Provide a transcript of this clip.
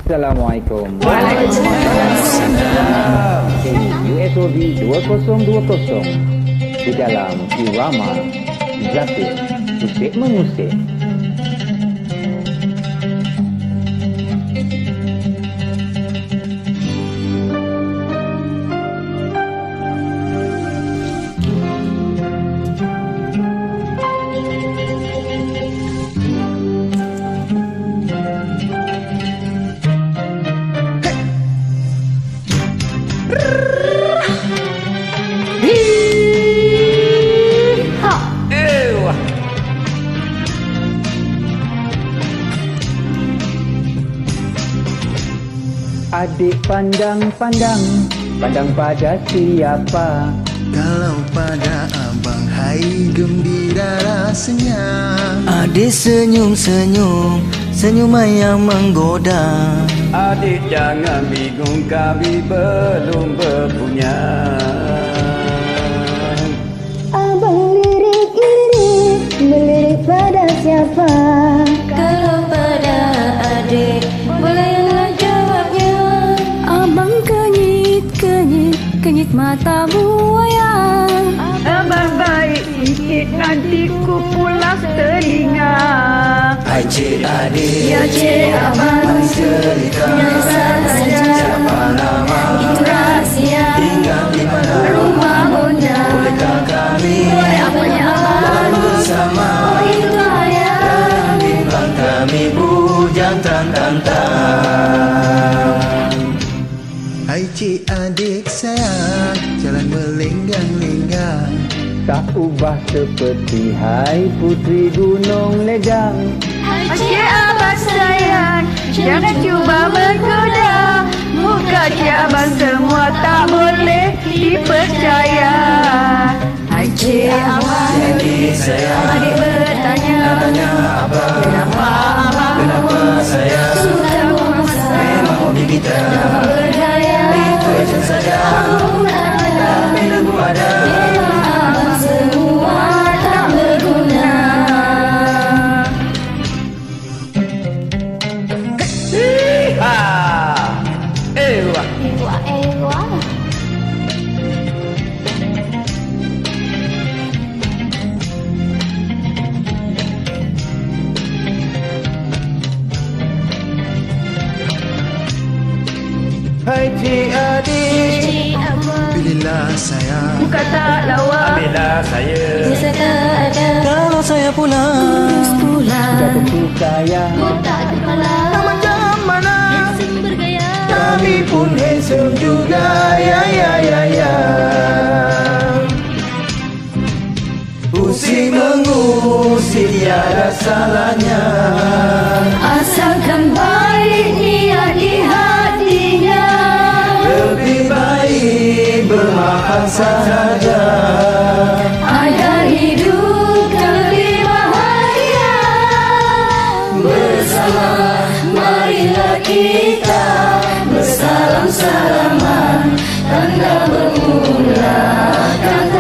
Assalamualaikum. Waalaikumsalam. Ini USOB 2020 di dalam Irama Zakir Musik Mengusik. Adik pandang pada siapa? Kalau pada abang, hai gembira rasanya. Adik senyum-senyum, senyuman yang menggoda. Adik jangan bingung, kami belum berpunya. Abang melirik pada siapa? Kalau pada adik, bolehlah jawabnya. Abang kenyit mata buaya. Abang baik sikit, nanti ku pulas telinga. Hai cik adik, Ya cik abang, cerita biasa saja. siapa nama, Itu rahasia, tinggal di mana, rumah bunda. bolehkah kami Boleh apanya abang, bersama? oh itu ayah. Bimbang kami bujang tantang. Hai cik adik sayang, jalan melenggang-lenggang. Tak ubah seperti hai putri gunung legang. Cik abang sayang, jangan cuba menggoda. Muka cik abang semua tak boleh dipercaya. Hai cik abang, Jadi sayang, adik bertanya, tanya apa, kenapa abang kenapa saya suka memaksa? memang hobi kita. Berdaya, Itu aja saja, tapi lagu ada. abang semua tak berguna. Hai cik adik, Cik abang, pilihlah sayang. Muka tak lawa, Ambillah saya. bisa tak ada, Kalau saya pulang, pulang. Jatuhku sayang. Tak kepala, Macam mana? handsome bergaya. Kami pun handsome juga, ya. Pusing mengusik tiada salahnya. Asalkan baik niat di hatinya. Lebih baik bermaaf saja. Agar hidup lebih bahagia. Bersama marilah kita bersalam-salaman. Tanda bermula, kata